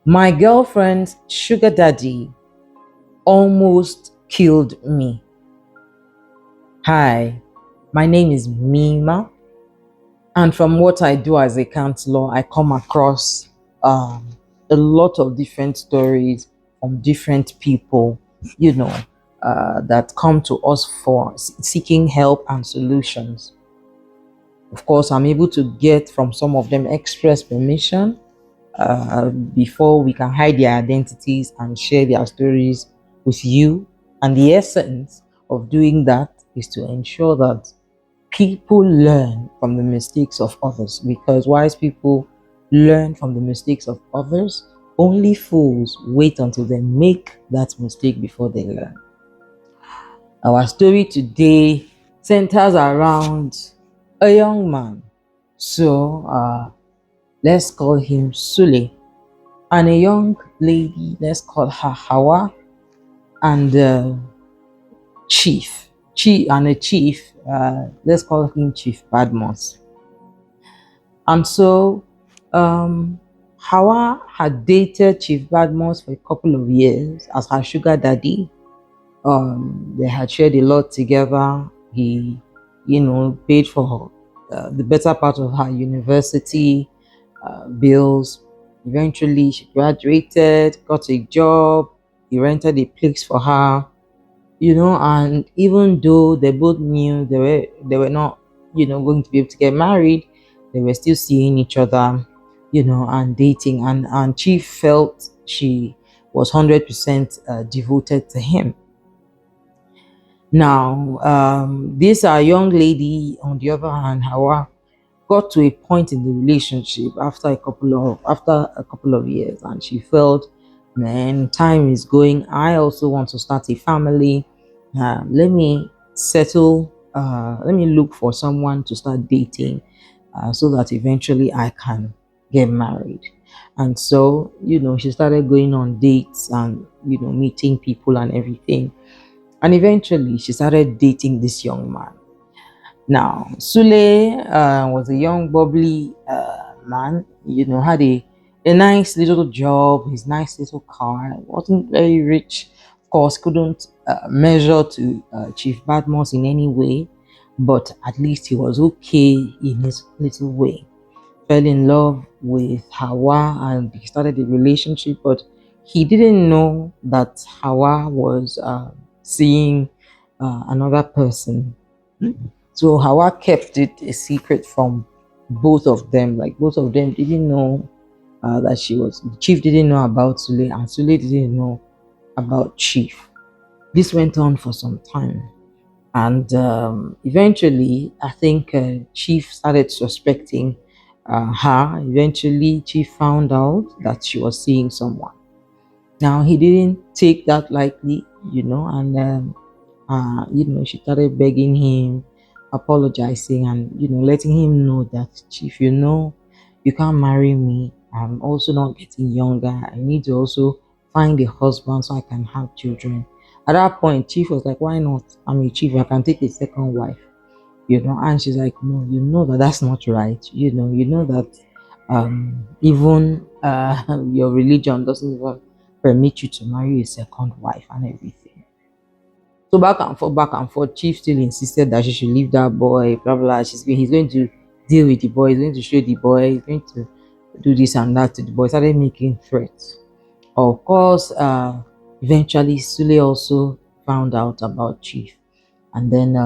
My girlfriend's sugar daddy almost killed me. Hi, my name is Mima, and from what I do as a counselor, I come across a lot of different stories from different people, you know, that come to us for seeking help and solutions. Of course, I'm able to get from some of them express permission before we can hide their identities and share their stories with you. And the essence of doing that is to ensure that people learn from the mistakes of others, because wise people learn from the mistakes of others. Only fools wait until they make that mistake before they learn. Our story today centers around a young man. So let's call him Sule, and a young lady, let's call her Hawa, and chief, let's call him Chief Badmos. And so Hawa had dated Chief Badmos for a couple of years as her sugar daddy. They had shared a lot together. He, paid for the better part of her university bills. Eventually, she graduated, got a job. He rented a place for her, and even though they both knew they were not, going to be able to get married, they were still seeing each other, and dating. And Chief felt she was 100% devoted to him. Now, this young lady, on the other hand, Hawa, got to a point in the relationship after a couple of years, and she felt, man, time is going. I also want to start a family. Let me settle. Let me look for someone to start dating, so that eventually I can get married. And so, she started going on dates and meeting people and everything. And eventually, she started dating this young man. Now, Sule was a young, bubbly man, had a nice little job, his nice little car. Wasn't very rich, of course, couldn't measure to Chief Badmos in any way, but at least he was okay in his little way. Fell in love with Hawa and he started a relationship, but he didn't know that Hawa was seeing another person. So Hawa kept it a secret from both of them. Like both of them didn't know that the Chief didn't know about Sule, and Sule didn't know about Chief. This went on for some time. And eventually, I think Chief started suspecting her. Eventually, Chief found out that she was seeing someone. Now, he didn't take that lightly, and she started begging him, apologizing, and letting him know that, Chief, you can't marry me. I'm also not getting younger. I need to also find a husband so I can have children. At that point, Chief was like, why not? I'm a chief, I can take a second wife. And she's like, no, that's not right. You know that even your religion doesn't even permit you to marry a second wife and everything. So back and forth, Chief still insisted that she should leave that boy, blah blah. He's going to deal with the boy, he's going to show the boy, he's going to do this and that to the boy. Started making threats. Of course, eventually Sule also found out about Chief. And then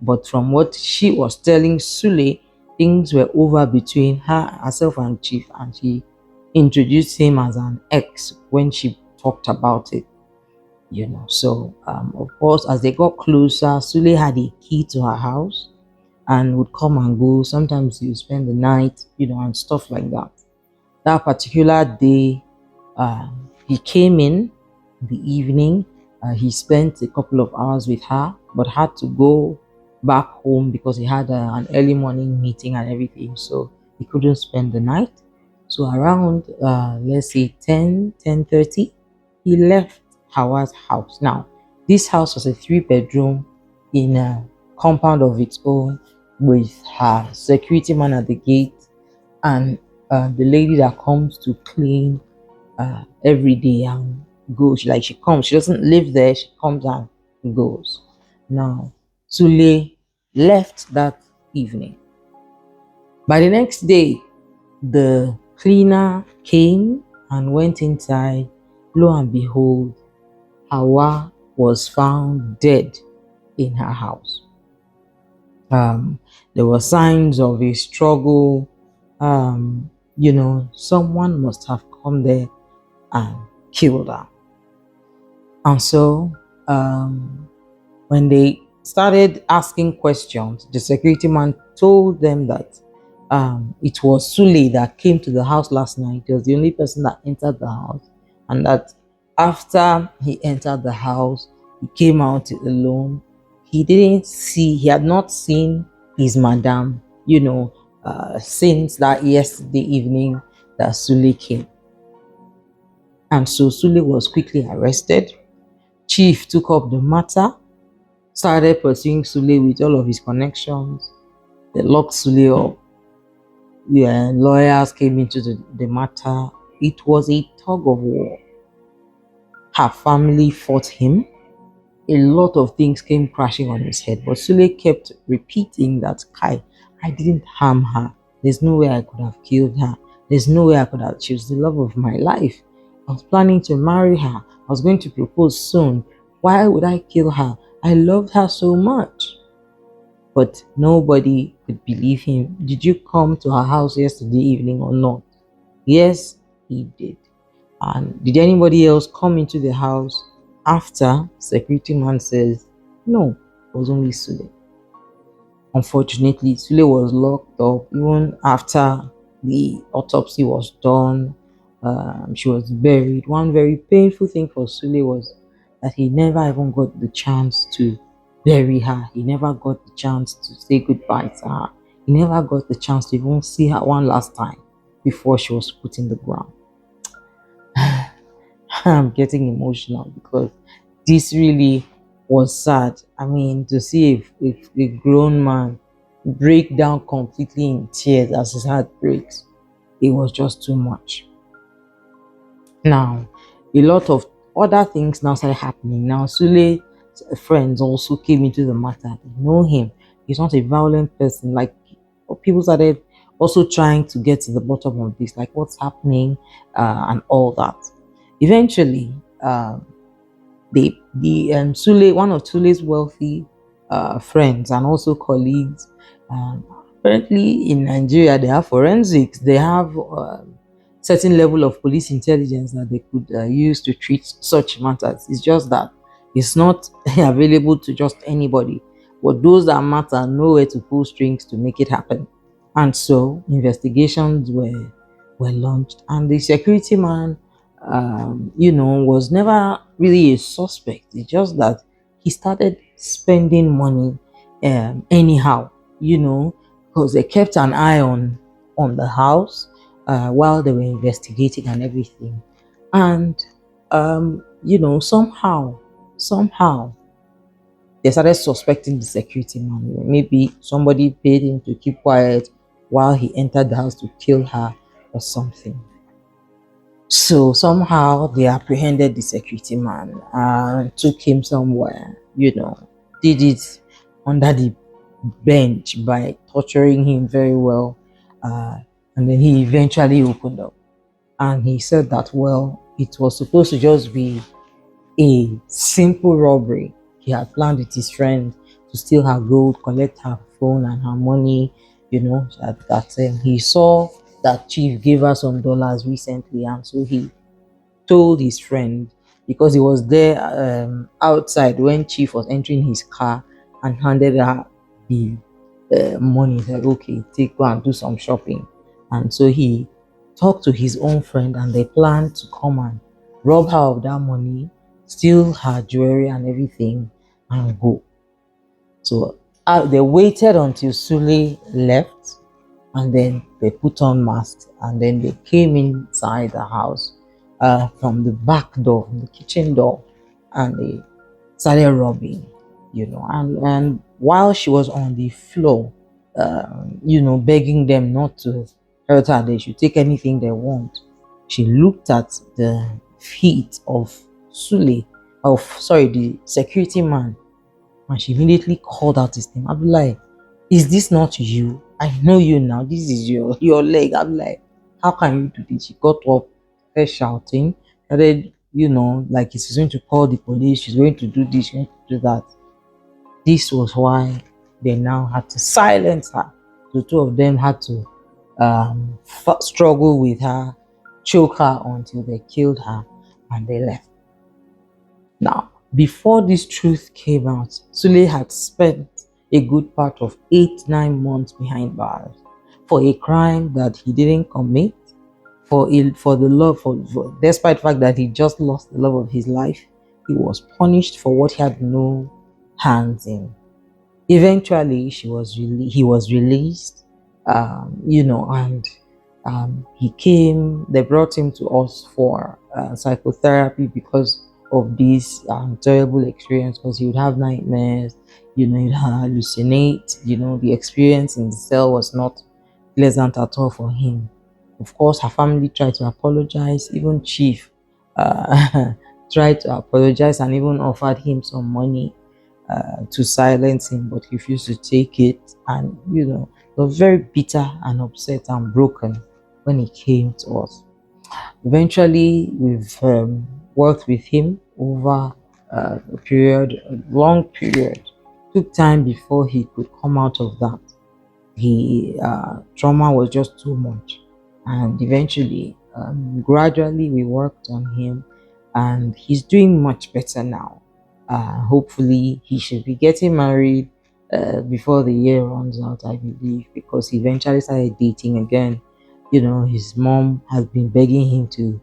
but from what she was telling Sule, things were over between herself and Chief, and she introduced him as an ex when she talked about it. So of course, as they got closer, Sule had a key to her house and would come and go. Sometimes he would spend the night, and stuff like that. That particular day, he came in the evening. He spent a couple of hours with her, but had to go back home because he had an early morning meeting and everything. So he couldn't spend the night. So around, let's say 10:30, he left Hawa's house. Now, this house was a 3-bedroom in a compound of its own with her security man at the gate and the lady that comes to clean every day and goes. Like she comes, she doesn't live there. She comes and goes. Now, Sule left that evening. By the next day, the cleaner came and went inside. Lo and behold, Hawa was found dead in her house. Um, there were signs of a struggle. Someone must have come there and killed her. And so, when they started asking questions, the security man told them that it was Sule that came to the house last night. He was the only person that entered the house, and that after he entered the house, he came out alone. He had not seen his madam, since that yesterday evening that Sule came. And so Sule was quickly arrested. Chief took up the matter, started pursuing Sule with all of his connections. They locked Sule up. The lawyers came into the matter. It was a tug of war. Her family fought him. A lot of things came crashing on his head, but Sule kept repeating that, Kai, I didn't harm her. There's no way I could have killed her. There's no way I could have. She was the love of my life. I was planning to marry her. I was going to propose soon. Why would I kill her? I loved her so much. But nobody could believe him. Did you come to her house yesterday evening or not? Yes, he did. And did anybody else come into the house after? Security man says, no, it was only Sule. Unfortunately, Sule was locked up even after the autopsy was done. She was buried. One very painful thing for Sule was that he never even got the chance to bury her. He never got the chance to say goodbye to her. He never got the chance to even see her one last time before she was put in the ground. I'm getting emotional because this really was sad. I mean, to see a grown man break down completely in tears as his heart breaks, it was just too much. Now, a lot of other things now started happening. Now, Sule's friends also came into the matter. They know him. He's not a violent person. Like, people started also trying to get to the bottom of this, like what's happening and all that. Eventually, Sule, one of Sule's wealthy friends and also colleagues, apparently in Nigeria they have forensics. They have certain level of police intelligence that they could use to treat such matters. It's just that it's not available to just anybody. But those that matter know where to pull strings to make it happen. And so investigations were launched, and the security man, was never really a suspect. It's just that he started spending money anyhow, because they kept an eye on the house while they were investigating and everything. And somehow they started suspecting the security man. Maybe somebody paid him to keep quiet while he entered the house to kill her or something. So somehow they apprehended the security man and took him somewhere, did it under the bench by torturing him very well. And then he eventually opened up and he said that, well, it was supposed to just be a simple robbery. He had planned with his friend to steal her gold, collect her phone and her money, that he saw that Chief gave her some dollars recently, and so he told his friend, because he was there outside when Chief was entering his car, and handed her the money. Like, okay, go and do some shopping. And so he talked to his own friend and they planned to come and rob her of that money, steal her jewelry and everything, and go. So they waited until Sule left, and then they put on masks, and then they came inside the house from the back door, from the kitchen door, and they started robbing, and while she was on the floor, begging them not to told her they should take anything they want. She looked at the feet of the security man, and she immediately called out his name. I'll be like, is this not you? I know you now. This is your leg. I'm like, how can you do this? She got up, started shouting, started, like she's going to call the police, she's going to do this, she's going to do that. This was why they now had to silence her. The two of them had to struggle with her, choke her until they killed her, and they left. Now, before this truth came out, Sule had spent a good part of 8-9 months behind bars for a crime that he didn't commit, despite the fact that he just lost the love of his life. He was punished for what he had no hands in. Eventually, he was released, and they brought him to us for psychotherapy because of this terrible experience, because he would have nightmares, he'd hallucinate, the experience in the cell was not pleasant at all for him. Of course, her family tried to apologize, even Chief tried to apologize and even offered him some money to silence him, but he refused to take it, and was very bitter and upset and broken when he came to us. Eventually, we've worked with him over a long period. Took time before he could come out of that. He trauma was just too much, and eventually, gradually, we worked on him, and he's doing much better now. Hopefully, he should be getting married before the year runs out, I believe, because he eventually started dating again. His mom has been begging him to,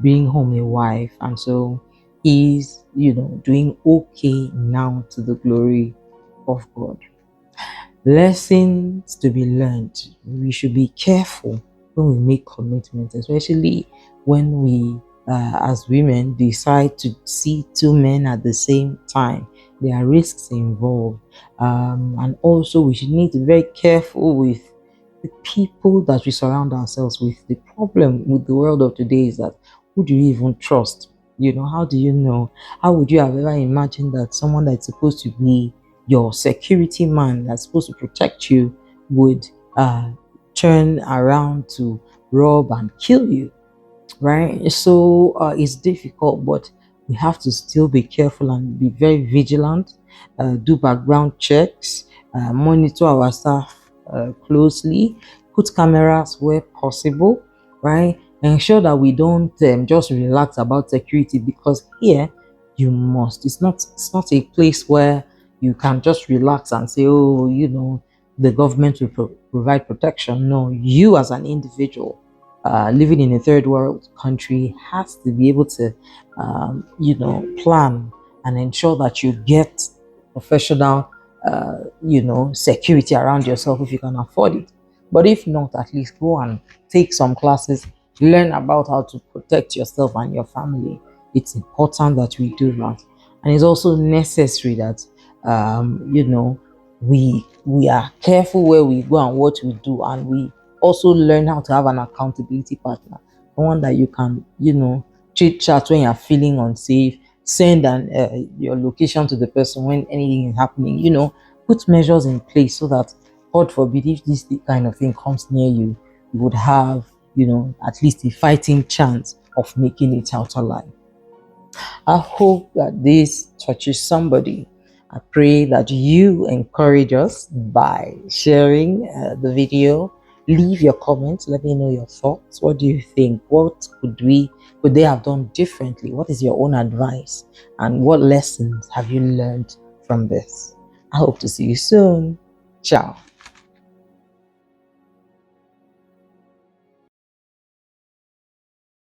bring home a wife, and so he's, doing okay now, to the glory of God. Lessons to be learned. We should be careful when we make commitments, especially when we, as women, decide to see two men at the same time. There are risks involved, and also we should need to be very careful with the people that we surround ourselves with. The problem with the world of today is that, who do you even trust? How do you know? How would you have ever imagined that someone that's supposed to be your security man, that's supposed to protect you, would turn around to rob and kill you, right? So it's difficult, but we have to still be careful and be very vigilant, do background checks, monitor our staff closely, put cameras where possible, right? Ensure that we don't just relax about security, because here it's not a place where you can just relax and say, oh, the government will provide protection. No, you as an individual living in a third world country has to be able to, plan and ensure that you get professional, security around yourself if you can afford it. But if not, at least go and take some classes, learn about how to protect yourself and your family. It's important that we do that, and it's also necessary that, we are careful where we go and what we do, and we also learn how to have an accountability partner, someone that you can, chit chat when you're feeling unsafe, send your location to the person when anything is happening. Put measures in place so that, God forbid, if this kind of thing comes near you, you would have, at least a fighting chance of making it out alive. I hope that this touches somebody. I pray that you encourage us by sharing the video. Leave your comments. Let me know your thoughts. What do you think? What could they have done differently? What is your own advice? And what lessons have you learned from this? I hope to see you soon. Ciao.